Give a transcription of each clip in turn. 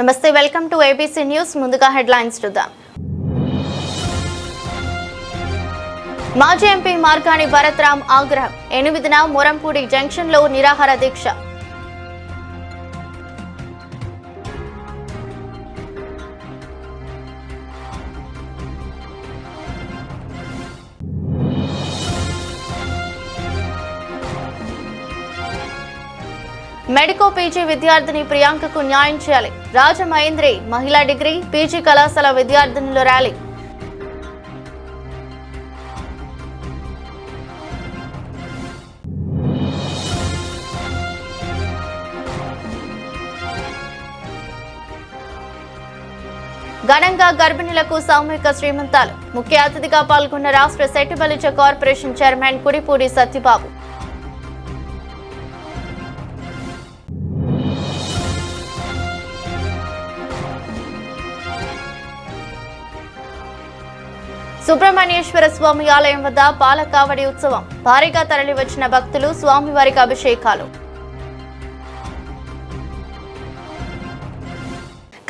నమస్తే, welcome to ABC news. ముందుగా headlines చూద్దాం. మాజీ ఎంపీ మార్గాని భరత్రామ్ ఆగ్రహం. 8న మొరంపూడి జంక్షన్లో నిరాహార దీక్ష. మెడికో పీజీ విద్యార్థిని ప్రియాంకకు న్యాయం చేయాలి. రాజమహేంద్రి మహిళా డిగ్రీ పీజీ కళాశాల విద్యార్థినుల ర్యాలీ. ఘనంగా గర్భిణులకు సామూహిక శ్రీమంతాలు. ముఖ్య అతిథిగా పాల్గొన్న రాష్ట్ర సెట్టిబలిజ కార్పొరేషన్ చైర్మన్ కుడిపూడి సత్యబాబు. సుబ్రహ్మణ్యేశ్వర స్వామి ఆలయం వద్ద పాలకావడి ఉత్సవం. భారీగా తరలివచ్చిన భక్తులు స్వామివారికి అభిషేకాలు.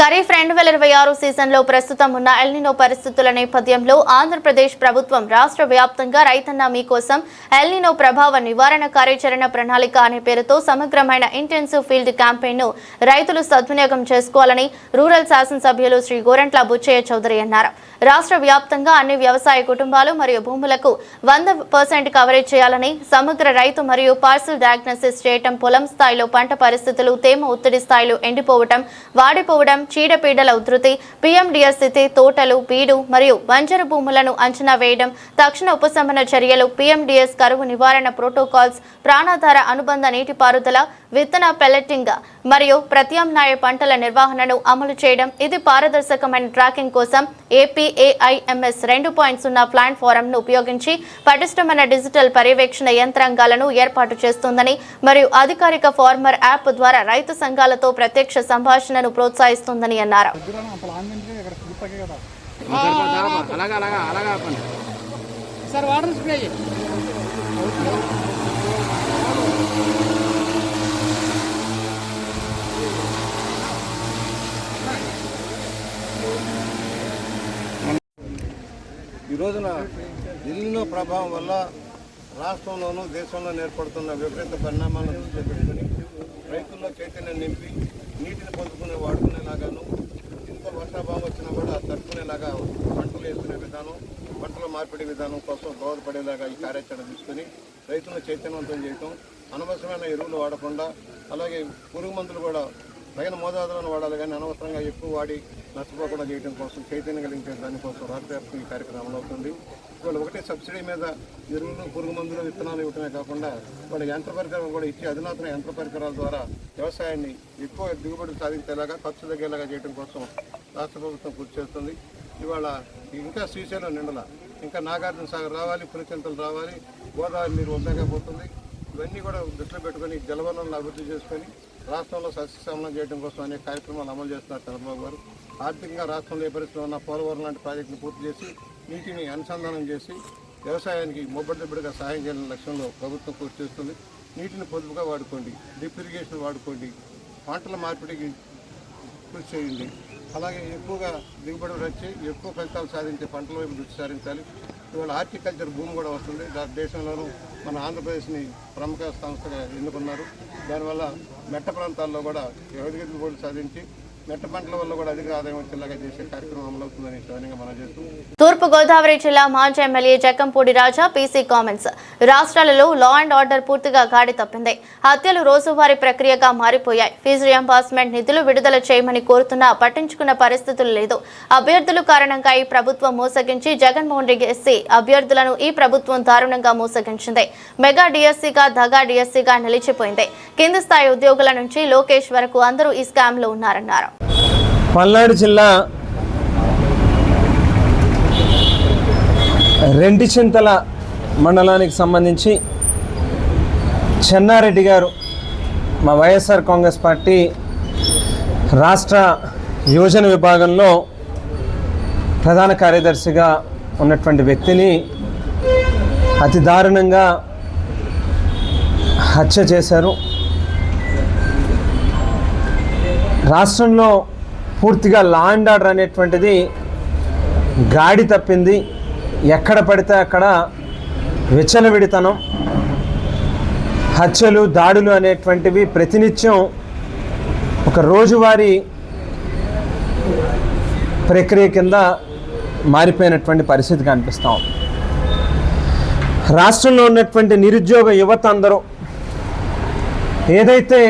ఖరీఫ్ 2026 సీజన్లో ప్రస్తుతం ఉన్న ఎల్నినో పరిస్థితుల నేపథ్యంలో ఆంధ్రప్రదేశ్ ప్రభుత్వం రాష్ట్ర వ్యాప్తంగా రైతన్న మీకోసం ఎల్నినో ప్రభావ నివారణ కార్యాచరణ ప్రణాళిక అనే పేరుతో సమగ్రమైన ఇంటెన్సివ్ ఫీల్డ్ క్యాంపెయిన్ ను రైతులు సద్వినియోగం చేసుకోవాలని రూరల్ శాసనసభ్యులు శ్రీ గోరంట్ల బుచ్చయ్య చౌదరి అన్నారు. రాష్ట్ర వ్యాప్తంగా అన్ని వ్యవసాయ కుటుంబాలు మరియు భూములకు 100% కవరేజ్ చేయాలని, సమగ్ర రైతు మరియు పార్సల్ డయాగ్నోసిస్ చేయటం, పొలం స్థాయిలో పంట పరిస్థితులు, తేమ ఒత్తిడి స్థాయిలు, ఎండిపోవటం, వాడిపోవడం, చీడపీడల ఉధృతి, పిఎండిఎస్ స్థితి, తోటలు, బీడు మరియు బంజరు భూములను అంచనా వేయడం, తక్షణ ఉపశమన చర్యలు, పిఎండిఎస్ కరువు నివారణ ప్రోటోకాల్స్, ప్రాణాధార అనుబంధ నీటిపారుదల, విత్తన పెల్లెటింగ్ మరియు ప్రత్యామ్నాయ పంటల నిర్వహణను అమలు చేయడం. ఇది పారదర్శకమైన ట్రాకింగ్ కోసం ఏపీఏఐఎంఎస్ 2.0 ప్లాట్ఫారంను ఉపయోగించి పటిష్టమైన డిజిటల్ పర్యవేక్షణ యంత్రాంగాలను ఏర్పాటు చేస్తుందని మరియు అధికారిక ఫార్మర్ యాప్ ద్వారా రైతు సంఘాలతో ప్రత్యక్ష సంభాషణను ప్రోత్సహిస్తుందని అన్నారు. ఈ రోజున ఎల్నినో ప్రభావం వల్ల రాష్ట్రంలోనూ దేశంలోనూ ఏర్పడుతున్న విపరీత పరిణామాలను దృష్టిలో పెట్టుకుని రైతుల్లో చైతన్యం నింపి నీటిని పొందుకునే వాడుకునేలాగాను, ఇంత వర్షాభావం వచ్చినా కూడా తట్టుకునేలాగా పంటలు వేసుకునే విధానం, పంటల మార్పిడి విధానం కోసం దోహదపడేలాగా ఈ కార్యాచరణ తీసుకుని రైతులను చైతన్యవంతం చేయటం, అనవసరమైన ఎరువులు వాడకుండా, అలాగే పురుగు మందులు కూడా తగిన మోతాదులను వాడాలి కానీ అనవసరంగా ఎక్కువ వాడి నష్టపోకుండా చేయడం కోసం చైతన్యం కలిగించే దానికోసం రాష్ట్ర వ్యాప్తంగా ఈ కార్యక్రమం అమలవుతుంది. ఇవాళ ఒకటే సబ్సిడీ మీద ఎరువులు, పురుగు మందులు, విత్తనాలు ఇవ్వటమే కాకుండా వాళ్ళ యంత్ర పరికరం కూడా ఇచ్చి అధునాతన యంత్ర పరికరాల ద్వారా వ్యవసాయాన్ని ఎక్కువ దిగుబడి సాధించేలాగా, ఖర్చు తగ్గేలాగా చేయడం కోసం రాష్ట్ర ప్రభుత్వం కృషి చేస్తుంది. ఇవాళ ఇంకా శ్రీశైలం నిండల, ఇంకా నాగార్జున సాగర్ రావాలి, పులిచింతలు రావాలి, గోదావరి నీరు వద్దకపోతుంది. ఇవన్నీ కూడా దృష్టిలో పెట్టుకొని జలవనరులను అభివృద్ధి చేసుకొని రాష్ట్రంలో సస్యశ్యామలం చేయడం కోసం అనేక కార్యక్రమాలు అమలు చేస్తున్నారు చంద్రబాబు గారు. ఆర్థికంగా రాష్ట్రంలో ఏ పరిస్థితుల్లో ఉన్న పోలవరం లాంటి ప్రాజెక్టును పూర్తి చేసి నీటిని అనుసంధానం చేసి వ్యవసాయానికి మొబ్బడిదబ్బడిగా సహాయం చేయాలనే లక్ష్యంలో ప్రభుత్వం కృషి చేస్తుంది. నీటిని పొదుపుగా వాడుకోండి, డ్రిప్ ఇరిగేషన్ వాడుకోండి, పంటల మార్పిడికి కృషి చేయండి. అలాగే ఎక్కువగా దిగుబడి వచ్చి ఎక్కువ ఫలితాలు సాధించే పంటల వైపు దృష్టి సారించాలి. ఇవాళ హార్టికల్చర్ భూమి కూడా వస్తుంది. దేశంలోనూ మన ఆంధ్రప్రదేశ్ని ప్రముఖ సంస్థగా ఎన్నుకున్నారు. దానివల్ల మెట్ట ప్రాంతాల్లో కూడా ఎదుగుదల కూడా సాధించి మెట్ట పంటల వల్ల కూడా అధిక ఆదాయం వచ్చేలాగా చేసే కార్యక్రమం అమలవుతుందని స్వయంగా మనం చేస్తూ తూర్పు గోదావరి జిల్లా మాజీ ఎమ్మెల్యే జక్కంపూడి రాజా పీసీ కామెంట్స్. రాష్ట్రాలలో లా అండ్ ఆర్డర్ పూర్తిగా గాడి తప్పింది. హత్యలు రోజువారీ ప్రక్రియగా మారిపోయాయి. ఫీజు రియంబర్స్మెంట్ నిధులు విడుదల చేయమని కోరుతున్నా పట్టించుకున్న పరిస్థితులు లేదు. అభ్యర్థుల కారణంగా ఈ ప్రభుత్వం మోసగించి జగన్మోహన్ రెడ్డి ఎస్సీ అభ్యర్థులను ఈ ప్రభుత్వం దారుణంగా మోసగించింది. మెగా డిఎస్సీగా దగా డిఎస్సీగా నిలిచిపోయింది. కింది స్థాయి ఉద్యోగుల నుంచి లోకేష్ వరకు అందరూ ఈ స్కామ్ లో ఉన్నారన్నారు. పల్నాడు జిల్లా రెంటిచింతల మండలానికి సంబంధించి చెన్నారెడ్డి గారు మా వైఎస్ఆర్ కాంగ్రెస్ పార్టీ రాష్ట్ర యోజన విభాగంలో ప్రధాన కార్యదర్శిగా ఉన్నటువంటి వ్యక్తిని అతి దారుణంగా హత్య చేశారు. రాష్ట్రంలో పూర్తిగా లా అండ్ ఆర్డర్ అనేటువంటిది గాడి తప్పింది. ఎక్కడ పడితే అక్కడ విచ్చలవిడితనం, హత్యలు, దాడులు అనేటువంటివి ప్రతినిత్యం ఒక రోజువారీ ప్రక్రియ కింద మారిపోయినటువంటి పరిస్థితి కనిపిస్తాం. రాష్ట్రంలో ఉన్నటువంటి నిరుద్యోగ యువత అందరూ ఏదైతే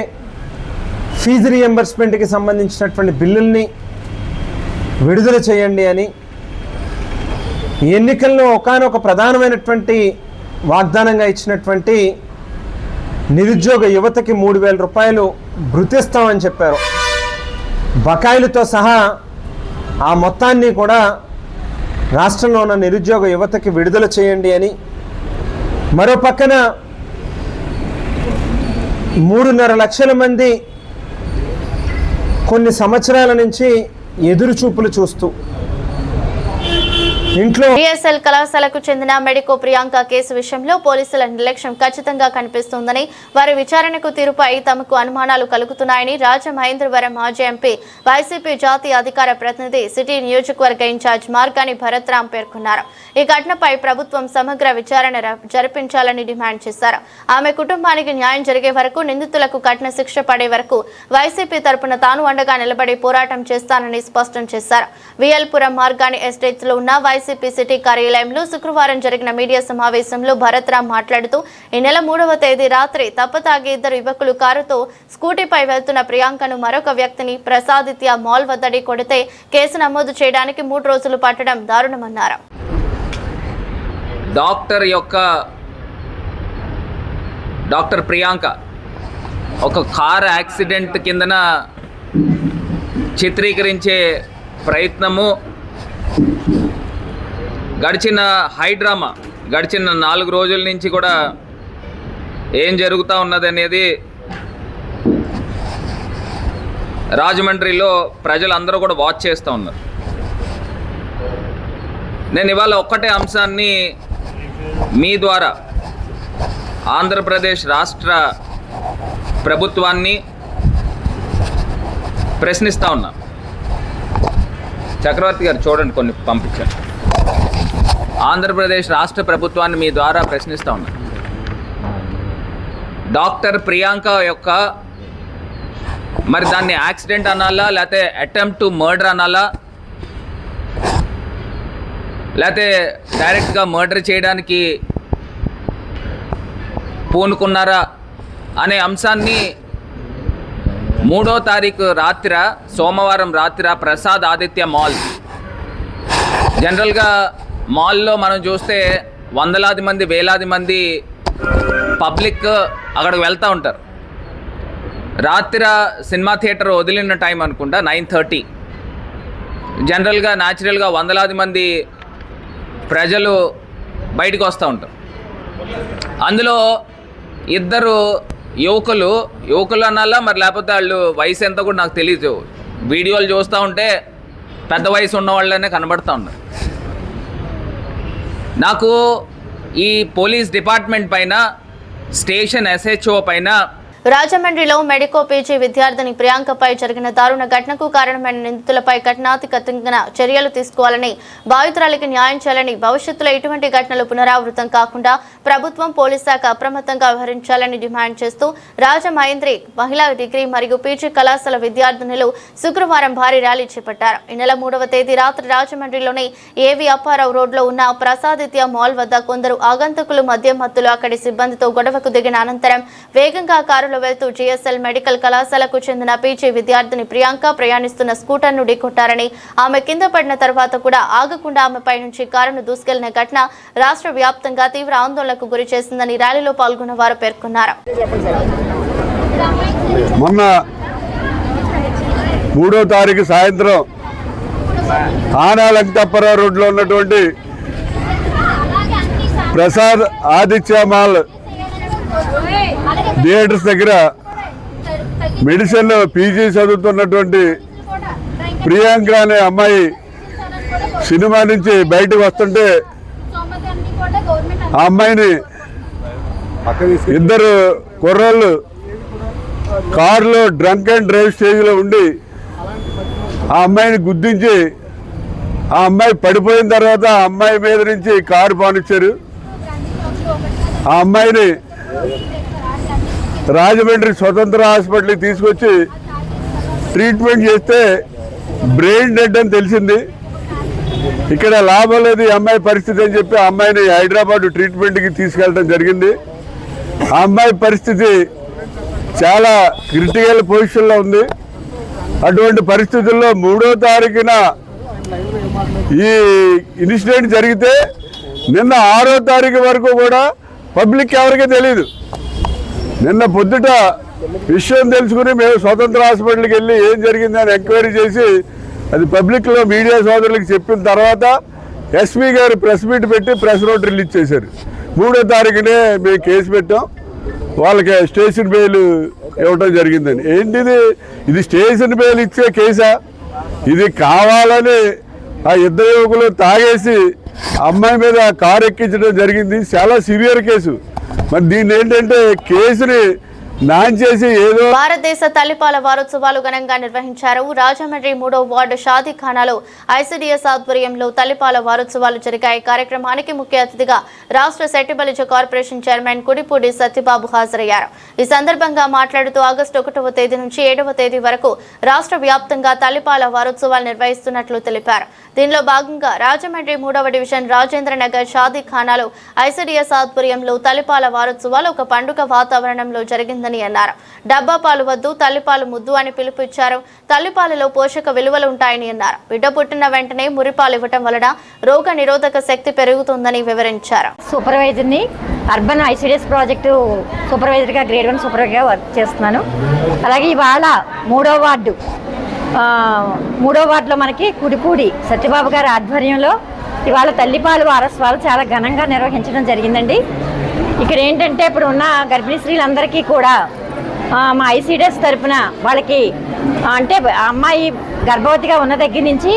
ఫీజు రీఎంబర్స్మెంట్కి సంబంధించినటువంటి బిల్లుల్ని విడుదల చేయండి అని ఎన్నికల్లో ఒకానొక ప్రధానమైనటువంటి వాగ్దానంగా ఇచ్చినటువంటి నిరుద్యోగ యువతకి 3,000 రూపాయలు భృతిస్తామని చెప్పారు. బకాయిలతో సహా ఆ మొత్తాన్ని కూడా రాష్ట్రంలో ఉన్న నిరుద్యోగ యువతకి విడుదల చేయండి అని, మరో పక్కన 3.5 లక్షల మంది కొన్ని సంవత్సరాల నుంచి ఎదురు చూపులు చూస్తూ ఇంట్లో జిఎస్ఎల్ కళాశాలకు చెందిన మెడికో ప్రియాంక కేసు విషయంలో పోలీసుల నిర్లక్ష్యం ఖచ్చితంగా కనిపిస్తోందని, వారి విచారణకు తీరుపై తమకు అనుమానాలు కలుగుతున్నాయని రాజమహేంద్రవరం మాజీ ఎంపీ వైసీపీ జాతీయ అధికార ప్రతినిధి సిటీ నియోజకవర్గ ఇన్ఛార్జ్ మార్గాని భరత్రామ్ పేర్కొన్నారు. ఈ ఘటనపై ప్రభుత్వం సమగ్ర విచారణ జరిపించాలని డిమాండ్ చేశారు. ఆమె కుటుంబానికి న్యాయం జరిగే వరకు, నిందితులకు కఠిన శిక్ష పడే వరకు వైసీపీ తరపున తాను అండగా నిలబడి పోరాటం చేస్తానని స్పష్టం చేశారు. విఎల్పురం మార్గాని ఎస్టేట్స్ లో ఉన్న వైసీపీ సిటీ కార్యాలయంలో శుక్రవారం జరిగిన మీడియా సమావేశంలో భరత్రామ్ మాట్లాడుతూ, ఈ నెల 3వ తేదీ రాత్రి తప్పతాగి 2 యువకులు కారుతో స్కూటీపై వెళ్తున్న ప్రియాంకను మరొక వ్యక్తిని ప్రసాదిత్య మాల్ వద్దడి కొడితే కేసు నమోదు చేయడానికి 3 రోజులు పట్టడం దారుణమన్నారు. డాక్టర్ ప్రియాంక ఒక కార్ యాక్సిడెంట్ కిందన చిత్రీకరించే ప్రయత్నము గడిచిన హైడ్రామా గడిచిన 4 రోజుల నుంచి కూడా ఏం జరుగుతూ ఉన్నదనేది రాజమండ్రిలో ప్రజలందరూ కూడా వాచ్ చేస్తూ ఉన్నారు. నేను ఇవాళ ఒక్కటే అంశాన్ని మీ ద్వారా ఆంధ్రప్రదేశ్ రాష్ట్ర ప్రభుత్వాన్ని ప్రశ్నిస్తూ ఉన్నా. చక్రవర్తి గారు చూడండి, కొన్ని పంపించారు. ఆంధ్రప్రదేశ్ రాష్ట్ర ప్రభుత్వాన్ని మీ ద్వారా ప్రశ్నిస్తూ ఉన్నా. డాక్టర్ ప్రియాంక యొక్క మరి దాన్ని యాక్సిడెంట్ అనాలా, లేకపోతే అటెంప్ట్ టు మర్డర్ అనాలా, లేకపోతే డైరెక్ట్గా మర్డర్ చేయడానికి పూనుకున్నారా అనే అంశాన్ని 3వ తారీఖు రాత్రి, సోమవారం రాత్రి ప్రసాద్ ఆదిత్య మాల్, జనరల్గా మాల్లో మనం చూస్తే వందలాది మంది, వేలాది మంది పబ్లిక్ అక్కడికి వెళ్తూ ఉంటారు. రాత్రి సినిమా థియేటర్ వదిలిన టైం అనుకుంటా 9:30. జనరల్గా న్యాచురల్గా వందలాది మంది ప్రజలు బయటకు వస్తూ ఉంటారు. అందులో 2 యువకులు అనాలా, మరి లేకపోతే వాళ్ళు వయసు ఎంత కూడా నాకు తెలియదు. వీడియోలు చూస్తూ ఉంటే పెద్ద వయసు ఉన్న వాళ్ళనే కనబడుతూ ఉన్నారు. నాకు ఈ పోలీస్ డిపార్ట్మెంట్ పైన, స్టేషన్ SHO పైన, రాజమండ్రిలో మెడికో పీజీ విద్యార్థిని ప్రియాంకపై జరిగిన దారుణ ఘటనకు కారణమైన నిందితులపై కఠినాతికతంగా చర్యలు తీసుకోవాలని, బాధితురాలికి న్యాయం చేయాలని, భవిష్యత్తులో ఇటువంటి ఘటనలు పునరావృతం కాకుండా ప్రభుత్వం, పోలీస్ శాఖ అప్రమత్తంగా వ్యవహరించాలని డిమాండ్ చేస్తూ రాజమహేంద్రి మహిళా డిగ్రీ మరియు పీజీ కళాశాల విద్యార్థినులు శుక్రవారం భారీ ర్యాలీ చేపట్టారు. ఈ నెల 3వ తేదీ రాత్రి రాజమండ్రిలోని ఏవి అప్పారావు రోడ్లో ఉన్న ప్రసాదిత్య మాల్ వద్ద కొందరు ఆగంతకులు మద్యం మత్తులో అక్కడి సిబ్బందితో గొడవకు దిగిన అనంతరం వేగంగా కారులో వెళ్తూ జిఎస్ఎల్ మెడికల్ కళాశాలకు చెందిన పీజీ విద్యార్థిని ప్రియాంక ప్రయాణిస్తున్న స్కూటర్ను ఢీకొట్టారని, ఆమె కింద పడిన తర్వాత కూడా ఆగకుండా ఆమెపై నుంచి కారును దూసుకెళ్లిన ఘటన రాష్ట్ర వ్యాప్తంగా తీవ్ర ఆందోళనకు గురి చేసిందని ర్యాలీలో పాల్గొన్న వారు పేర్కొన్నారు. మొన్న 3వ తారీఖు సాయంత్రం ఆనాలంకపర రోడ్లో ఉన్నటువంటి ప్రసాద్ ఆదిత్య మాల్ థియేటర్స్ దగ్గర మెడిసిన్ పీజీ చదువుతున్నటువంటి ప్రియాంక అనే అమ్మాయి సినిమా నుంచి బయటకు వస్తుంటే ఆ అమ్మాయిని 2 కుర్రాళ్ళు కారులో డ్రంక్ అండ్ డ్రైవ్ స్టేజ్లో ఉండి ఆ అమ్మాయిని గుద్దించి ఆ అమ్మాయి పడిపోయిన తర్వాత ఆ అమ్మాయి మీద నుంచి కారు పానిచ్చారు. ఆ అమ్మాయిని రాజమండ్రి స్వతంత్ర హాస్పిటల్కి తీసుకొచ్చి ట్రీట్మెంట్ చేస్తే బ్రెయిన్ డెడ్ అని తెలిసింది. ఇక్కడ లాభం లేదు ఈ అమ్మాయి పరిస్థితి అని చెప్పి ఆ అమ్మాయిని హైదరాబాద్ ట్రీట్మెంట్కి తీసుకెళ్ళడం జరిగింది. ఆ అమ్మాయి పరిస్థితి చాలా క్రిటికల్ పొజిషన్లో ఉంది. అటువంటి పరిస్థితుల్లో 3వ తారీఖున ఈ ఇన్సిడెంట్ జరిగితే నిన్న 6వ తారీఖు వరకు కూడా పబ్లిక్ ఎవరికీ తెలియదు. నిన్న పొద్దుట విషయం తెలుసుకుని మేము స్వతంత్ర హాస్పిటల్కి వెళ్ళి ఏం జరిగిందని ఎంక్వైరీ చేసి అది పబ్లిక్లో మీడియా సోదరులకు చెప్పిన తర్వాత ఎస్పీ గారు ప్రెస్ మీట్ పెట్టి ప్రెస్ నోట్ రిలీజ్ చేశారు. 3వ తారీఖునే మేము కేసు పెట్టాం, వాళ్ళకి స్టేషన్ బెయిల్ ఇవ్వటం జరిగిందని. ఏంటిది, ఇది స్టేషన్ బెయిల్ ఇచ్చే కేసా? ఇది కావాలని ఆ ఇద్దరు యువకులు తాగేసి అమ్మాయి మీద కారు ఎక్కించడం జరిగింది. చాలా సివియర్ కేసు. మరి దీన్ని ఏంటంటే కేసుని నాంచేసి ఏదో. భారతదేశ తల్లిపాల వారోత్సవాలు ఘనంగా నిర్వహించారు. రాజమండ్రి 3వ వార్డు షాదీఖానాలో ఐసిడిఎస్ ఆధ్వర్యంలో తల్లిపాల వారోత్సవాలు జరిగాయి. కార్యక్రమానికి ముఖ్య అతిథిగా రాష్ట్ర సెట్టిబలిజ కార్పొరేషన్ చైర్మన్ కుడిపూడి సత్యబాబు హాజరయ్యారు. ఈ సందర్భంగా మాట్లాడుతూ ఆగస్టు 1వ తేదీ నుంచి 7వ తేదీ వరకు రాష్ట్ర వ్యాప్తంగా తల్లిపాల వారోత్సవాలు నిర్వహిస్తున్నట్లు తెలిపారు. దీనిలో భాగంగా రాజమండ్రి 3వ డివిజన్ రాజేంద్ర నగర్ షాదీఖానాలో ఐసిడిఎస్ ఆధ్వర్యంలో తల్లిపాల వారోత్సవాలు ఒక పండుగ వాతావరణంలో జరిగిందని అన్నారు. డబ్బా పాలు వద్దు, తల్లిపాలు ముద్దు అని పిలుపు ఇచ్చారు. తల్లిపాలలో పోషక విలువలు ఉంటాయని అన్నారు. బిడ్డ పుట్టిన వెంటనే మురిపాలు ఇవ్వటం వలన రోగ నిరోధక శక్తి పెరుగుతుందని వివరించారు. సూపర్వైజర్ని అర్బన్ ఐసిడిఎస్ ప్రాజెక్టు సూపర్వైజర్గా గ్రేడ్ 1 సూపర్వైజర్గా వర్క్ చేస్తున్నాను. అలాగే ఇవాళ 3వ వార్డులో మనకి కుడిపూడి సత్యబాబు గారి ఆధ్వర్యంలో ఇవాళ తల్లిపాలు వారోత్సవాలు చాలా ఘనంగా నిర్వహించడం జరిగిందండి. ఇక్కడ ఏంటంటే ఇప్పుడు ఉన్న గర్భిణీ స్త్రీలందరికీ కూడా మా ఐసిడిఎస్ తరఫున వాళ్ళకి అంటే అమ్మాయి గర్భవతిగా ఉన్న దగ్గర నుంచి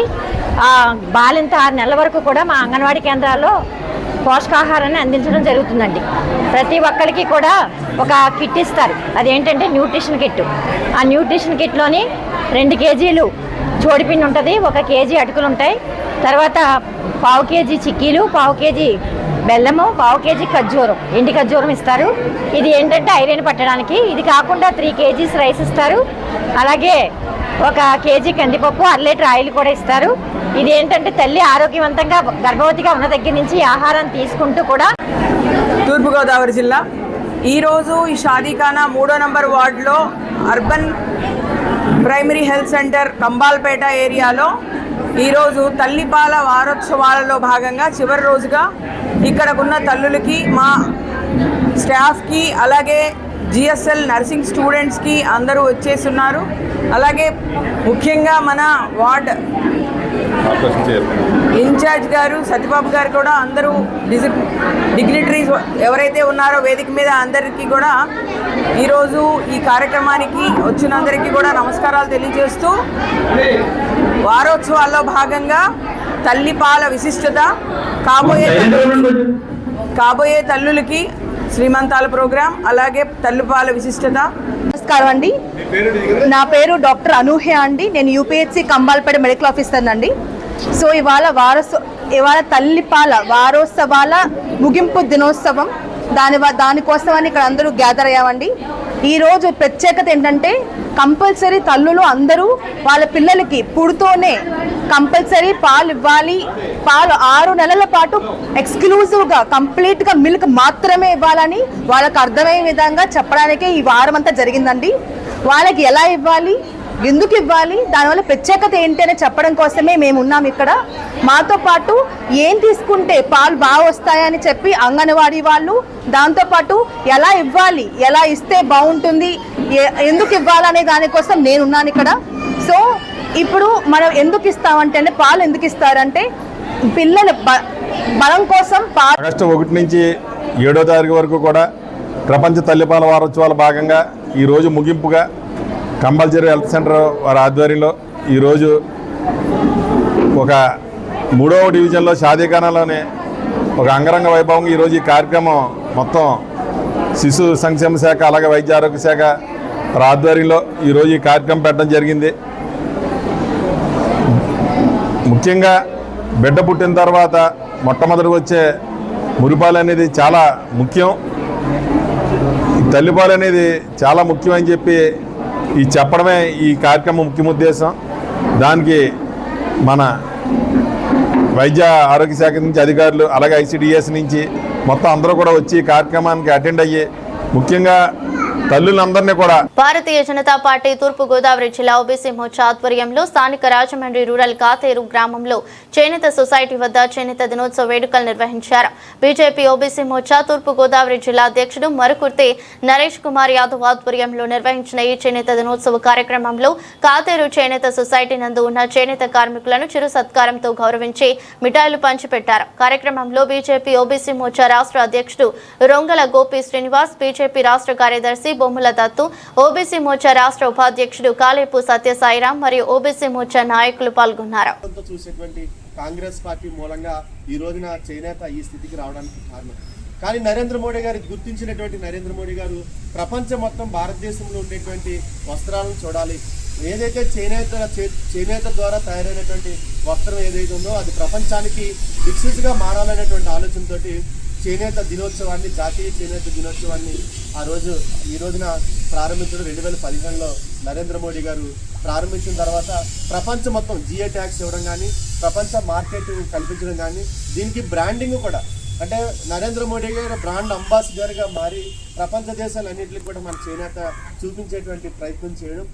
బాలింత 6 నెలల వరకు కూడా మా అంగన్వాడీ కేంద్రాల్లో పోషకాహారాన్ని అందించడం జరుగుతుందండి. ప్రతి ఒక్కరికి కూడా ఒక కిట్ ఇస్తారు. అదేంటంటే న్యూట్రిషన్ కిట్. ఆ న్యూట్రిషన్ కిట్లోని 2 కేజీలు జోడిపిండి ఉంటుంది, 1 కేజీ అటుకులు ఉంటాయి, తర్వాత 1/2 కేజీ చిక్కీలు, 1/2 కేజీ బెల్లము, 1/2 కేజీ ఖర్జూరం, ఎండి ఖర్జూరం ఇస్తారు. ఇది ఏంటంటే ఐరన్ పట్టడానికి. ఇది కాకుండా 3 కేజీస్ రైస్ ఇస్తారు. అలాగే 1 కేజీ కందిపప్పు, 1/2 లీటర్ ఆయిల్ కూడా ఇస్తారు. ఇది ఏంటంటే తల్లి ఆరోగ్యవంతంగా గర్భవతిగా ఉన్న దగ్గర నుంచి ఆహారం తీసుకుంటూ కూడా. తూర్పుగోదావరి జిల్లా ఈరోజు ఈ షాదీఖానా 3వ నంబర్ వార్డులో అర్బన్ ప్రైమరీ హెల్త్ సెంటర్ కంబాల్పేట ఏరియాలో ఈరోజు తల్లిపాల వారోత్సవాలలో భాగంగా చివరి రోజుగా ఇక్కడకున్న తల్లులకి, మా స్టాఫ్కి, అలాగే జిఎస్ఎల్ నర్సింగ్ స్టూడెంట్స్కి అందరూ వచ్చేస్తున్నారు. అలాగే ముఖ్యంగా మన వార్డ్ ఇన్ఛార్జ్ గారు సత్యబాబు గారు కూడా అందరూ డిగ్నిటరీస్ ఎవరైతే ఉన్నారో వేదిక మీద అందరికీ కూడా ఈరోజు ఈ కార్యక్రమానికి వచ్చినందరికీ కూడా నమస్కారాలు తెలియజేస్తూ వారోత్సవాల్లో భాగంగా తల్లిపాల విశిష్టత, కాబోయే తల్లులకి శ్రీమంతాల ప్రోగ్రాం, అలాగే తల్లిపాల విశిష్టత. నమస్కారం అండి, నా పేరు డాక్టర్ అనూహ్య అండి. నేను యూపీహెచ్సి కంబాల్పేట మెడికల్ ఆఫీసర్ అండి. సో ఇవాళ తల్లిపాల వారోత్సవాల ముగింపు దినోత్సవం, దానికోసమని ఇక్కడ అందరూ గ్యాదర్ అయ్యామండి. ఈరోజు ప్రత్యేకత ఏంటంటే కంపల్సరీ తల్లులు అందరూ వాళ్ళ పిల్లలకి పుడుతూనే కంపల్సరీ పాలు ఇవ్వాలి. పాలు 6 నెలల పాటు ఎక్స్క్లూజివ్గా కంప్లీట్గా మిల్క్ మాత్రమే ఇవ్వాలని వాళ్ళకు అర్థమయ్యే విధంగా చెప్పడానికే ఈ వారం అంతా జరిగిందండి. వాళ్ళకి ఎలా ఇవ్వాలి, ఎందుకు ఇవ్వాలి, దానివల్ల ప్రత్యేకత ఏంటి అని చెప్పడం కోసమే మేము ఉన్నాం ఇక్కడ. మాతో పాటు ఏం తీసుకుంటే పాలు బాగా వస్తాయని చెప్పి అంగన్వాడీ వాళ్ళు, దాంతోపాటు ఎలా ఇవ్వాలి, ఎలా ఇస్తే బాగుంటుంది, ఎందుకు ఇవ్వాలనే దానికోసం నేనున్నాను ఇక్కడ. సో ఇప్పుడు మనం ఎందుకు ఇస్తామంటే, పాలు ఎందుకు ఇస్తారంటే పిల్లల బలం కోసం. ఆగస్టు 1 నుంచి 7వ తారీఖు వరకు కూడా ప్రపంచ తల్లిపాల వారోత్సవాల భాగంగా ఈరోజు ముగింపుగా కంపల్సరీ హెల్త్ సెంటర్ వారి ఆధ్వర్యంలో ఈరోజు ఒక 3వ డివిజన్లో షాదీఖానాలోనే ఒక అంగరంగ వైభవంగా ఈరోజు ఈ కార్యక్రమం మొత్తం శిశు సంక్షేమ శాఖ, అలాగే వైద్య ఆరోగ్య శాఖ వారి ఆధ్వర్యంలో ఈరోజు ఈ కార్యక్రమం పెట్టడం జరిగింది. ముఖ్యంగా బిడ్డ పుట్టిన తర్వాత మొట్టమొదటిగా వచ్చే మురిపాలు అనేది చాలా ముఖ్యం. ఈ తల్లిపాలు అనేది చాలా ముఖ్యం అని చెప్పి ఈ చెప్పడమే ఈ కార్యక్రమం ముఖ్య ఉద్దేశం. దానికి మన వైద్య ఆరోగ్య శాఖ నుంచి అధికారులు, అలాగే ఐసిడిఎస్ నుంచి మొత్తం అందరూ కూడా వచ్చి ఈ కార్యక్రమానికి అటెండ్ అయ్యి ముఖ్యంగా తల్లులందరినీ కూడా. భారతీయ జనతా పార్టీ తూర్పు గోదావరి జిల్లా ఓబీసీ మోర్చా ఆధ్వర్యంలో స్థానిక రాజమండ్రి రూరల్ కాతేరు గ్రామంలో చేనేత సొసైటీ వద్ద చేనేత దినోత్సవ వేడుకలు నిర్వహించారు. బీజేపీ ఓబీసీ మోర్చా తూర్పు గోదావరి జిల్లా అధ్యక్షుడు మరుకుర్తి నరేష్ కుమార్ యాదవ్ ఆధ్వర్యంలో నిర్వహించిన ఈ చేనేత దినోత్సవ కార్యక్రమంలో కాతేరు చేనేత సొసైటీ నందు ఉన్న చేనేత కార్మికులను చిరు సత్కారంతో గౌరవించి మిఠాయిలు పంచిపెట్టారు. కార్యక్రమంలో బీజేపీ ఓబీసీ మోర్చా రాష్ట్ర అధ్యక్షుడు రొంగల గోపి శ్రీనివాస్, బీజేపీ రాష్ట్ర కార్యదర్శి బొమ్మల దత్తు, ఓబీసీ మోర్చా రాష్ట్ర ఉపాధ్యక్షుడు కాలేపు సత్యసాయిరాం మరియు ఓబీసీ మోర్చా నాయకులు పాల్గొన్నారు. చూసేటువంటి కాంగ్రెస్ పార్టీ మూలంగా ఈ రోజున చేనేత ఈ స్థితికి రావడానికి కారణం. కానీ నరేంద్ర మోడీ గారు గుర్తించినటువంటి నరేంద్ర మోడీ గారు ప్రపంచం మొత్తం భారతదేశంలో ఉండేటువంటి వస్త్రాలను చూడాలి. ఏదైతే చేనేత ద్వారా తయారైనటువంటి వస్త్రం ఏదైతే ఉందో అది ప్రపంచానికి వికసితగా మారాలనేటువంటి ఆలోచనతోటి చేనేత దినోత్సవాన్ని, జాతీయ చేనేత దినోత్సవాన్ని ఈ రోజున ప్రారంభించడం 2015లో నరేంద్ర మోడీ గారు ప్రారంభించిన తర్వాత ప్రపంచం మొత్తం జిఐ ట్యాక్స్ ఇవ్వడం కానీ, ప్రపంచ మార్కెట్ కల్పించడం కానీ, దీనికి బ్రాండింగ్ కూడా అంటే నరేంద్ర మోడీ గారు బ్రాండ్ అంబాసిడర్గా మారి ప్రపంచ దేశాలన్నింటికి కూడా మన చేనేత చూపించేటువంటి ప్రయత్నం చేయడం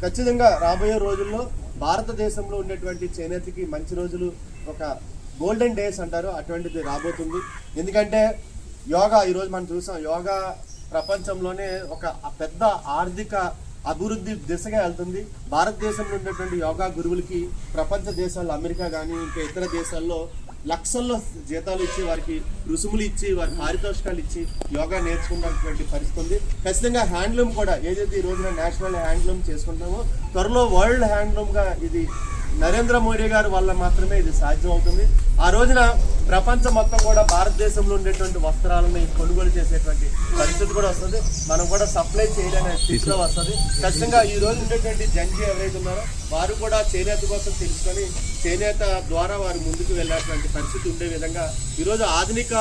ఖచ్చితంగా రాబోయే రోజుల్లో భారతదేశంలో ఉండేటువంటి చేనేతకి మంచి రోజులు, ఒక గోల్డెన్ డేస్ అంటారు, అటువంటిది రాబోతుంది. ఎందుకంటే యోగా ఈరోజు మనం చూసాం, యోగా ప్రపంచంలోనే ఒక పెద్ద ఆర్థిక అభివృద్ధి దిశగా వెళ్తుంది. భారతదేశంలో ఉన్నటువంటి యోగా గురువులకి ప్రపంచ దేశాల్లో, అమెరికా కానీ ఇంకా ఇతర దేశాల్లో లక్షల్లో జీతాలు ఇచ్చి, వారికి రుసుములు ఇచ్చి, వారికి పారితోషికాలు ఇచ్చి యోగా నేర్చుకున్నటువంటి పరిస్థితి ఉంది. ఖచ్చితంగా హ్యాండ్లూమ్ కూడా ఏదైతే ఈ రోజున నేషనల్ హ్యాండ్లూమ్ చేసుకుంటామో త్వరలో వరల్డ్ హ్యాండ్లూమ్గా ఇది నరేంద్ర మోడీ గారి వల్ల మాత్రమే ఇది సాధ్యం అవుతుంది. ఆ రోజున ప్రపంచం మొత్తం కూడా భారతదేశంలో ఉండేటువంటి వస్త్రాలని కొనుగోలు చేసేటువంటి పరిస్థితి కూడా వస్తుంది. మనం కూడా సప్లై చేయడానికి స్థితిలో వస్తుంది. ఖచ్చితంగా ఈ రోజు ఉండేటువంటి జంజీ ఎవరైతే ఉన్నారో వారు కూడా చేనేత కోసం తెలుసుకొని చేనేత ద్వారా వారు ముందుకు వెళ్ళేటువంటి పరిస్థితి ఉండే విధంగా ఈరోజు ఆధునిక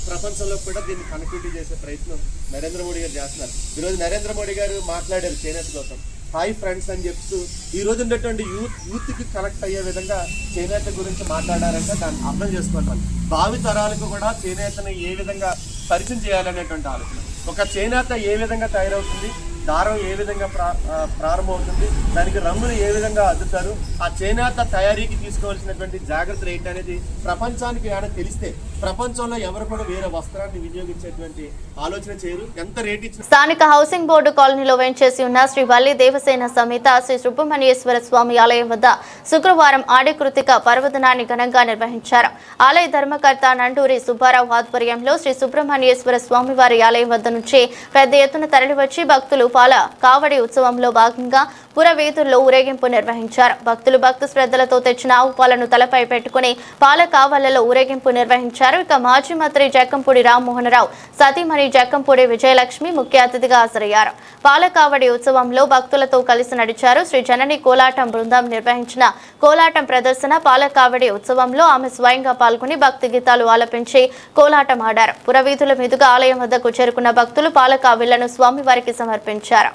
ప్రపంచంలో కూడా దీన్ని కనెక్టివిటీ చేసే ప్రయత్నం నరేంద్ర మోడీ గారు చేస్తున్నారు. ఈరోజు నరేంద్ర మోడీ గారు మాట్లాడారు చేనేత కోసం, హాయ్ ఫ్రెండ్స్ అని చెప్తూ ఈ రోజు ఉండేటువంటి యూత్కి కనెక్ట్ అయ్యే విధంగా చేనేత గురించి మాట్లాడారంటే దాన్ని అర్థం చేసుకుంటాను. భావి తరాలకు కూడా చేనేతని ఏ విధంగా పరిచయం చేయాలనేటువంటి ఆలోచన. ఒక చేనేత ఏ విధంగా తయారవుతుంది, దారం ఏ విధంగా ప్రారంభమవుతుంది, దానికి రంగులు ఏ విధంగా అద్దుతారు, ఆ చేనేత తయారీకి తీసుకోవాల్సినటువంటి జాగ్రత్తలు ఏంటి అనేది ప్రపంచానికి ఏమైనా తెలిస్తే ప్రపంచంలో ఎవరు కూడా వేరే వస్త్రాన్ని వినియోగించేటువంటి ఆలోచన చేయరు. ఎంత రేట్ ఇచ్చిన స్థానిక హౌసింగ్ బోర్డు కాలనీలో వేంచేసి ఉన్న శ్రీ వల్లి దేవసేన సమేత శ్రీ సుబ్రహ్మణ్యేశ్వర స్వామి ఆలయం వద్ద శుక్రవారం ఆడి కృతిక పర్వదినాన్ని ఘనంగా నిర్వహించారు. ఆలయ ధర్మకర్త నండూరి సుబ్బారావు ఆధ్వర్యంలో శ్రీ సుబ్రహ్మణ్యేశ్వర స్వామి వారి ఆలయం వద్ద నుంచి పెద్ద ఎత్తున తరలివచ్చి భక్తులు పాల కావడి ఉత్సవంలో భాగంగా పురవీధుల్లో ఊరేగింపు నిర్వహించారు. భక్తులు భక్తి శ్రద్ధలతో తెచ్చిన ఆవు పాలను తలపై పెట్టుకుని పాల కావళ్లలో ఊరేగింపు నిర్వహించారు. ఇక మాజీ మంత్రి జక్కంపూడి రామ్మోహనరావు, సతీమణి జక్కంపూడి విజయలక్ష్మి ముఖ్య అతిథిగా హాజరయ్యారు. పాల కావడి ఉత్సవంలో భక్తులతో కలిసి నడిచారు. శ్రీ జనని కోలాటం బృందం నిర్వహించిన కోలాటం ప్రదర్శన పాల కావడి ఉత్సవంలో ఆమె స్వయంగా పాల్గొని భక్తి గీతాలు ఆలపించి కోలాటం ఆడారు. పురవీధుల మీదుగా ఆలయం వద్దకు చేరుకున్న భక్తులు పాల కావిళ్లను స్వామివారికి సమర్పించారు.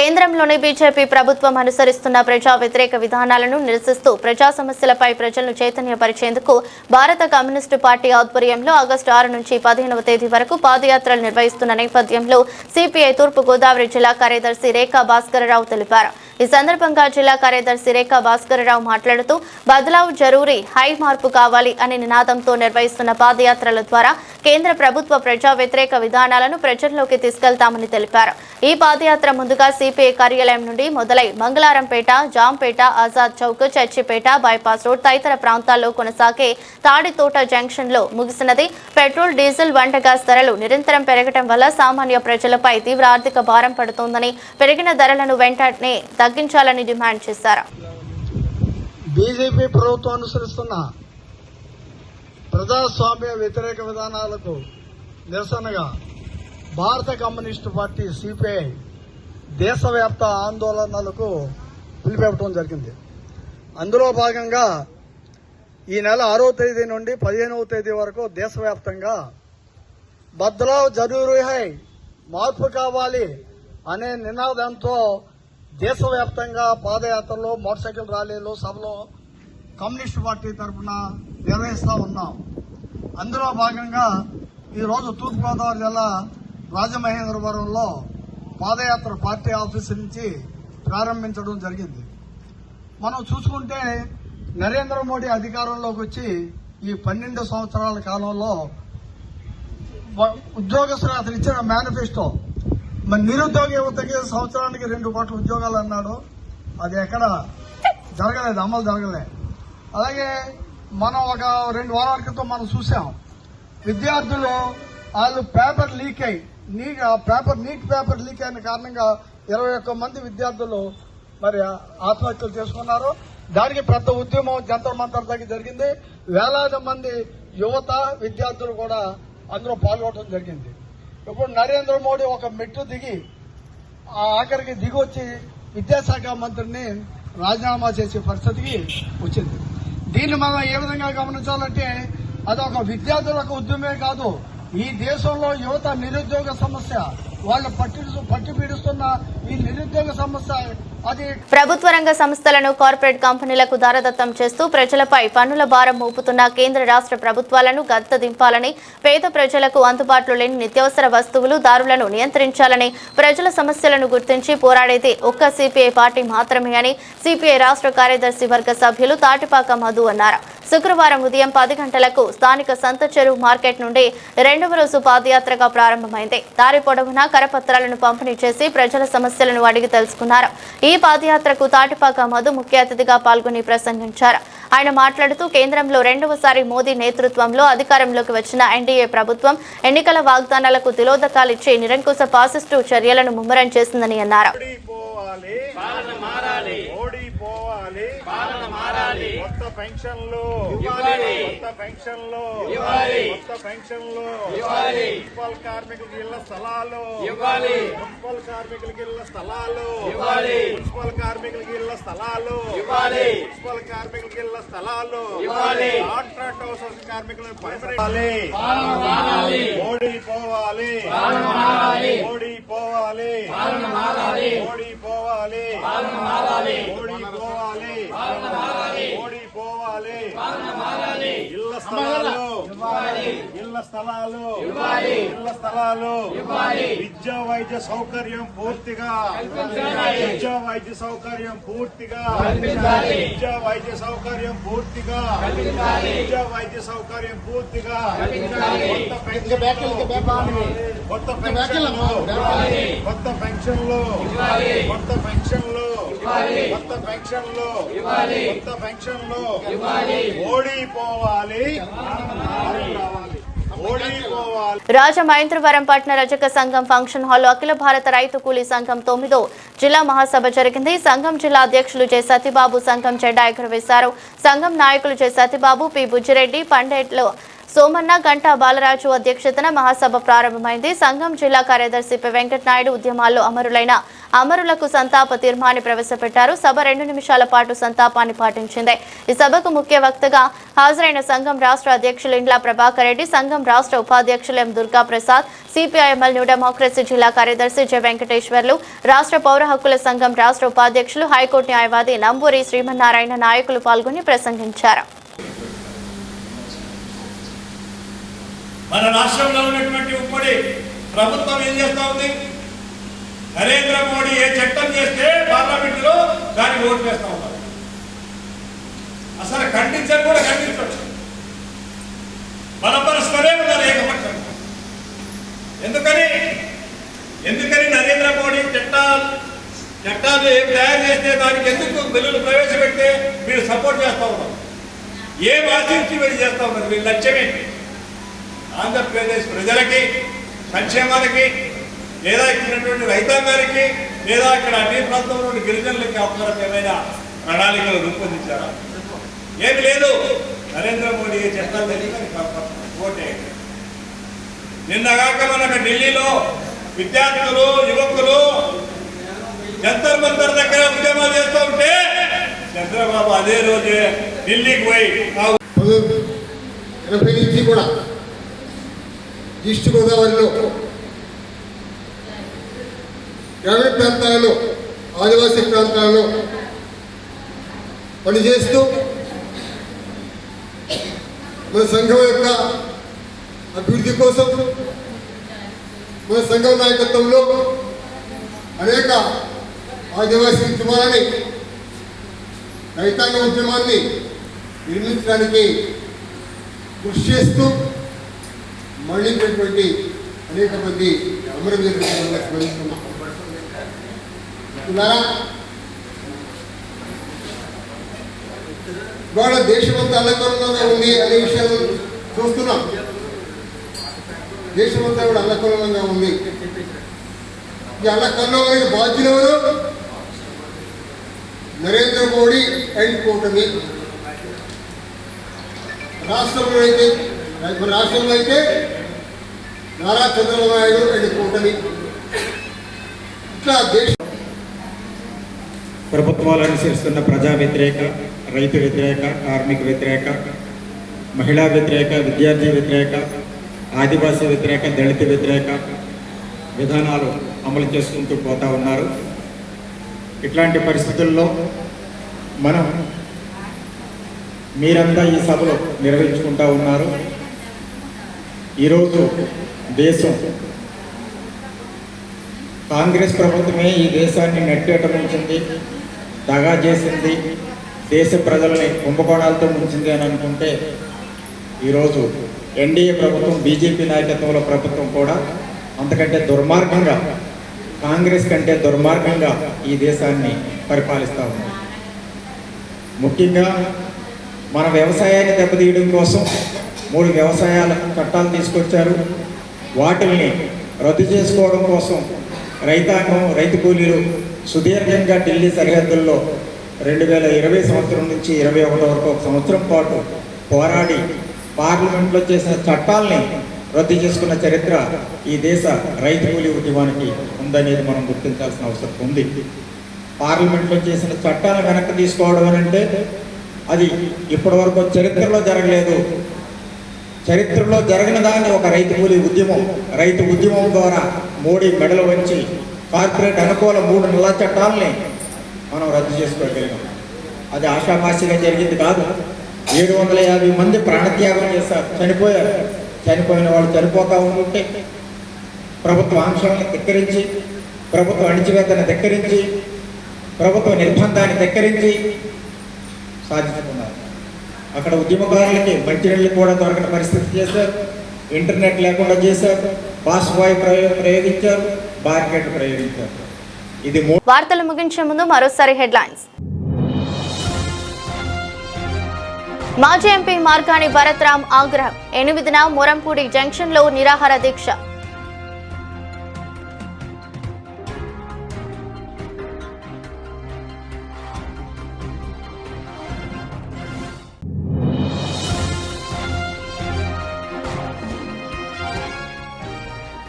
కేంద్రంలోని బీజేపీ ప్రభుత్వం అనుసరిస్తున్న ప్రజా వ్యతిరేక విధానాలను నిరసిస్తూ ప్రజా సమస్యలపై ప్రజలను చైతన్యపరిచేందుకు భారత కమ్యూనిస్టు పార్టీ ఆధ్వర్యంలో ఆగస్టు 6 నుంచి 15వ తేదీ వరకు పాదయాత్రలు నిర్వహిస్తున్న నేపథ్యంలో సిపిఐ తూర్పు గోదావరి జిల్లా కార్యదర్శి రేఖా భాస్కరరావు తెలిపారు. ఈ సందర్భంగా జిల్లా కార్యదర్శి రేఖా భాస్కరరావు మాట్లాడుతూ బదలావ్ జరూరీ, హై మార్పు కావాలి అనే నినాదంతో నిర్వహిస్తున్న పాదయాత్రల ద్వారా కేంద్ర ప్రభుత్వ ప్రజా వ్యతిరేక విధానాలను ప్రజల్లోకి తీసుకెళ్తామని తెలిపారు. ఈ పాదయాత్ర ముందుగా సిపిఐ కార్యాలయం నుండి మొదలై మంగళారంపేట, జాంపేట, ఆజాద్ చౌక్, చర్చిపేట, బైపాస్ రోడ్ తదితర ప్రాంతాల్లో కొనసాగే తాడితోట జంక్షన్ లో ముగిసినది. పెట్రోల్, డీజిల్, వంట గ్యాస్ ధరలు నిరంతరం పెరగడం వల్ల సామాన్య ప్రజలపై తీవ్ర ఆర్థిక భారం పడుతోందని, పెరిగిన ధరలను వెంటనే తగ్గించాలని డిమాండ్ చేశారు. బీజేపీ ప్రభుత్వం అనుసరిస్తున్న ప్రజాస్వామ్య వ్యతిరేక విధానాలకు నిరసనగా భారత కమ్యూనిస్టు పార్టీ సిపిఐ దేశవ్యాప్త ఆందోళనలకు పిలిపివ్వడం జరిగింది. అందులో భాగంగా ఈ నెల 6వ తేదీ నుండి 15వ తేదీ వరకు దేశవ్యాప్తంగా బదలావ్ జరూరీ హై, మార్పు కావాలి అనే నినాదంతో దేశవ్యాప్తంగా పాదయాత్రలు, మోటార్ సైకిల్ ర్యాలీలు, సభలు కమ్యూనిస్టు పార్టీ తరఫున నిర్వహిస్తూ ఉన్నాం. అందులో భాగంగా ఈరోజు తూర్పుగోదావరి జిల్లా రాజమహేంద్రవరంలో పాదయాత్ర పార్టీ ఆఫీసు నుంచి ప్రారంభించడం జరిగింది. మనం చూసుకుంటే నరేంద్ర మోడీ అధికారంలోకి వచ్చి ఈ 12 సంవత్సరాల కాలంలో ఉద్యోగస్తులు అతను ఇచ్చిన మేనిఫెస్టో, మరి నిరుద్యోగ యువతకి సంవత్సరానికి 2 కోట్ల ఉద్యోగాలు అన్నాడు. అది ఎక్కడ జరగలేదు, అమలు జరగలేదు. అలాగే మనం ఒక 2 వారాల క్రితం మనం చూసాం, విద్యార్థులు వాళ్ళు పేపర్ లీక్ అయ్యి నీట్ పేపర్ లీక్ అయిన కారణంగా 21 మంది విద్యార్థులు మరి ఆత్మహత్యలు చేసుకున్నారు. దానికి పెద్ద ఉద్యమం జంతర్ మంతర్ దగ్గర జరిగింది. వేలాది మంది యువత, విద్యార్థులు కూడా అందులో పాల్గొనడం జరిగింది. ఇప్పుడు నరేంద్ర మోడీ ఒక మెట్టు దిగి ఆఖరికి దిగి వచ్చి విద్యాశాఖ మంత్రిని రాజీనామా చేసే పరిస్థితికి వచ్చింది. దీన్ని మనం ఏ విధంగా గమనించాలంటే అదొక విద్యార్థులకు ఉద్యమే కాదు, ఈ దేశంలో యువత నిరుద్యోగ సమస్య, వాళ్ళు పట్టి పీడిస్తున్న ఈ నిరుద్యోగ సమస్య అది ప్రభుత్వ రంగ సంస్థలను కార్పొరేట్ కంపెనీలకు దారదత్తం చేస్తూ ప్రజలపై పన్నుల భారం మోపుతున్న కేంద్ర రాష్ట్ర ప్రభుత్వాలను గద్దెదింపాలని, పేద ప్రజలకు అందుబాటులో లేని నిత్యావసర వస్తువులు, దారులను నియంత్రించాలని, ప్రజల సమస్యలను గుర్తించి పోరాడేది ఒక్క సిపిఐ పార్టీ మాత్రమే అని సిపిఐ రాష్ట్ర కార్యదర్శి వర్గ సభ్యులు తాటిపాక మధు అన్నారు. శుక్రవారం ఉదయం 10 గంటలకు స్థానిక సంత చెరువు మార్కెట్ నుండి 2వ రోజు పాదయాత్రగా ప్రారంభమైంది. దారి పొడవునా కరపత్రాలను పంపిణీ చేసి ప్రజల సమస్యలను అడిగి తెలుసుకున్నారు. ఈ పాదయాత్రకు తాటిపాక మధు ముఖ్య అతిథిగా పాల్గొని ప్రసంగించారు. ఆయన మాట్లాడుతూ కేంద్రంలో 2వసారి మోదీ నేతృత్వంలో అధికారంలోకి వచ్చిన ఎన్డీఏ ప్రభుత్వం ఎన్నికల వాగ్దానాలకు తిలోదకాలిచ్చి నిరంకుశ ఫాసిస్టు చర్యలను ముమ్మరం చేసిందని అన్నారు. కొత్త పెన్షన్లు, మున్సిపల్ కార్మికులకు ఇళ్ల స్థలాలు, మున్సిపల్ కార్మికులకు ఇళ్ల స్థలాలు, మున్సిపల్ కార్మికులకు ఇళ్ల స్థలాలు, మున్సిపల్ కార్మికులకు ఇళ్ల స్థలాలు, కాంట్రాక్ట్ హౌస్ కార్మికులను పరిపాలి. మోడీ పోవాలి, మోడీ పోవాలి, మోడీ పోవాలి, మోడీ పోవాలి, మోడీ పోవాలి. ఇళ్ల స్థలాలు, ఇళ్ల స్థలాలు, ఇళ్ల స్థలాలు, విద్యా వైద్య సౌకర్యం పూర్తిగా, విద్యా వైద్య సౌకర్యం పూర్తిగా, విద్యా వైద్య సౌకర్యం పూర్తిగా, విద్యా వైద్య సౌకర్యం పూర్తిగా. కొత్త పెన్షన్లు, కొత్త పెన్షన్లు, కొత్త పెన్షన్లు, కొత్త పెన్షన్లు, కొత్త పెన్షన్లు. మోడీ పోవాలి, రాజమహేంద్రవరం పట్టణ రజక సంఘం ఫంక్షన్ హాల్లో అఖిల భారత రైతు కూలీ సంఘం 9వ జిల్లా మహాసభ జరిగింది. సంఘం జిల్లా అధ్యక్షులు జె సతీబాబు సంఘం జెండా ఎగురవేశారు. సంఘం నాయకులు జె సతీబాబు, పి బుజ్జిరెడ్డి, పండేట్లో సోమన్న గంటా బాలరాజు అధ్యక్షతన మహాసభ ప్రారంభమైంది. సంఘం జిల్లా కార్యదర్శి పి వెంకటనాయుడు ఉద్యమాల్లో అమరులైన అమరులకు సంతాప తీర్మాన్ని ప్రవేశపెట్టారు. సభ 2 నిమిషాల పాటు సంతాపాన్ని పాటించింది. ఈ సభకు ముఖ్య వక్తగా హాజరైన సంఘం రాష్ట్ర అధ్యక్షులు ఇండ్ల ప్రభాకర్ రెడ్డి, సంఘం రాష్ట్ర ఉపాధ్యక్షులు M Durga Prasad, CPIML new democracy జిల్లా కార్యదర్శి జె వెంకటేశ్వర్లు, రాష్ట్ర పౌర హక్కుల సంఘం రాష్ట్ర ఉపాధ్యక్షులు హైకోర్టు న్యాయవాది నంబూరి శ్రీమన్నారాయణ నాయకులు పాల్గొని ప్రసంగించారు. మన రాష్ట్రంలో ఉన్నటువంటి ఉమ్మడి ప్రభుత్వం ఏం చేస్తా ఉంది? నరేంద్ర మోడీ ఏ చట్టం చేస్తే పార్లమెంటులో దానికి ఓటు వేస్తా ఉన్నారు. అసలు ఖండించరు కూడా ఖండించరు, బలపరుస్తూనే ఉన్నారు ఏకపక్షం. ఎందుకని నరేంద్ర మోడీ చట్టాలు ఏం తయారు చేస్తే దానికి ఎందుకు బిల్లులు ప్రవేశపెడితే వీళ్ళు సపోర్ట్ చేస్తూ ఉన్నారు? ఏం ఆశించి వీళ్ళు చేస్తూ ఉన్నారు? వీళ్ళ లక్ష్యమేంటి? ఆంధ్రప్రదేశ్ ప్రజలకి, సంక్షేమానికి, లేదా ఇక్కడ రైతాంగానికి, లేదా ఇక్కడ అన్ని ప్రాంతంలో గిరిజనులకి అవసరమైన ప్రణాళికలు రూపొందించారా? ఏమి లేదు. నరేంద్ర మోడీ చట్టాలు తెలియక ఓటే. నిన్నగాక మనకు ఢిల్లీలో విద్యార్థులు, యువకులు జంతర్ మంతర్ దగ్గర ఉద్యమాలు చేస్తూ ఉంటే చంద్రబాబు అదే రోజే ఢిల్లీకి పోయి 80 నుంచి కూడా ఈస్ట్ గోదావరిలో గ్రామీణ ప్రాంతాలలో, ఆదివాసీ ప్రాంతాలలో పనిచేస్తూ మన సంఘం యొక్క అభివృద్ధి కోసం మన సంఘం నాయకత్వంలో అనేక ఆదివాసీ ఉద్యమాలని, రైతాంగ ఉద్యమాన్ని నిర్మించడానికి కృషి చేస్తూ మళ్ళీటువంటి అనేక మంది అమరవీరులను స్మరిస్తున్నాం. ఇవాళ దేశమంతా అల్లకల్లోలంగా ఉంది అనే విషయాలు చూస్తున్నాం. దేశమంతా కూడా అల్లకల్లోలంగా ఉంది. ఈ అల్లకల్లోలానికి బాధ్యులెవరు? నరేంద్ర మోడీ అండ్ కూటమి. రాష్ట్రంలో అయితే నారా చంద్రబాబు నాయుడు అండ్ కూటమి. ఇట్లా ప్రభుత్వాలు అనుసరిస్తున్న ప్రజా వ్యతిరేక, రైతు వ్యతిరేక, కార్మిక వ్యతిరేక, మహిళా వ్యతిరేక, విద్యార్థి వ్యతిరేక, ఆదివాసీ వ్యతిరేక, దళిత వ్యతిరేక విధానాలు అమలు చేసుకుంటూ పోతా ఉన్నారు. ఇట్లాంటి పరిస్థితుల్లో మనం మీరంతా ఈ సభలో నిర్వహించుకుంటూ ఉన్నారు. ఈరోజు దేశం కాంగ్రెస్ ప్రభుత్వమే ఈ దేశాన్ని నెట్టేట ముంచింది, దగా చేసింది, దేశ ప్రజలని కుంభకోణాలతో ముంచింది అని అనుకుంటే ఈరోజు ఎన్డీఏ ప్రభుత్వం, బీజేపీ నాయకత్వంలో ప్రభుత్వం కూడా అంతకంటే దుర్మార్గంగా, కాంగ్రెస్ కంటే దుర్మార్గంగా ఈ దేశాన్ని పరిపాలిస్తూ ఉంది. ముఖ్యంగా మన వ్యవసాయాన్ని దెబ్బతీయడం కోసం 3 వ్యవసాయాల చట్టాలు తీసుకొచ్చారు. వాటిల్ని రద్దు చేసుకోవడం కోసం రైతాంగం, రైతు కూలీలు సుదీర్ఘంగా ఢిల్లీ సరిహద్దుల్లో 2020 సంవత్సరం నుంచి 21 వరకు 1 సంవత్సరం పాటు పోరాడి పార్లమెంట్లో చేసిన చట్టాలని రద్దు చేసుకున్న చరిత్ర ఈ దేశ రైతు కూలీ ఉద్యమానికి ఉందనేది మనం గుర్తించాల్సిన అవసరం ఉంది. పార్లమెంట్లో చేసిన చట్టాలను వెనక్కి తీసుకోవడం అని అంటే అది ఇప్పటివరకు చరిత్రలో జరగలేదు. చరిత్రలో జరిగిన దాన్ని ఒక రైతు ఉద్యమం ద్వారా మోడీ మెడలు వంచి కార్పొరేట్ అనుకూల 3 నల్ల చట్టాలని మనం రద్దు చేసుకోగలిగాం. అది ఆషామాషిగా జరిగింది కాదు. 750 మంది ప్రాణత్యాగం చేశారు, చనిపోయారు. చనిపోయిన వాళ్ళు చనిపోతా ఉంటుంటే ప్రభుత్వ ఆంక్షలను ధిక్కరించి, ప్రభుత్వ అణిచివేతను ధిక్కరించి, ప్రభుత్వ నిర్బంధాన్ని ధిక్కరించి సాధించుకున్నారు. అక్కడ ఉద్యమకారులకి మంచినీళ్ళు కూడా దొరకని పరిస్థితి చేశారు, ఇంటర్నెట్ లేకుండా చేశారు, పాస్వాయ్ ప్రయోగించారు, బార్కెట్ ప్రయోగించారు. ఇది వార్తలు ముగించే ముందు మరోసారి హెడ్లైన్స్. మాజీ ఎంపీ మార్గాని భరత్ రామ్ ఆగ్రహం. 8న మొరంపూడి జంక్షన్లో నిరాహార దీక్ష.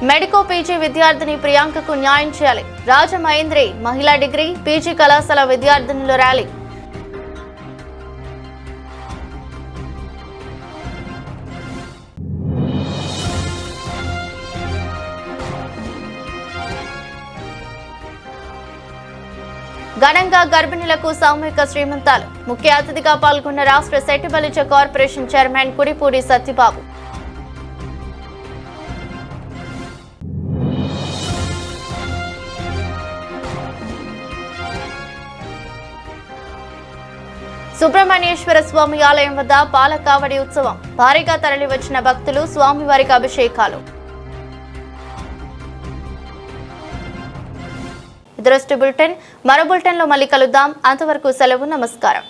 మెడికో పీజీ విద్యార్థిని ప్రియాంకకు న్యాయం చేయాలి. రాజమహేంద్రి మహిళా డిగ్రీ పీజీ కళాశాల విద్యార్థినుల ర్యాలీ. ఘనంగా గర్భిణులకు సామూహిక శ్రీమంతాలు. ముఖ్య అతిథిగా పాల్గొన్న రాష్ట్ర సెట్టిబలిజ కార్పొరేషన్ చైర్మన్ కుడిపూడి సత్యబాబు. సుబ్రహ్మణ్యేశ్వర స్వామి ఆలయం వద్ద పాలకావడి ఉత్సవం. భారీగా తరలివచ్చిన భక్తులు స్వామివారికి అభిషేకాలు. దృష్టి బులెటిన్ మరో బులెటిన్లో మళ్ళీ కలుద్దాం. అంతవరకు సెలవు. నమస్కారం.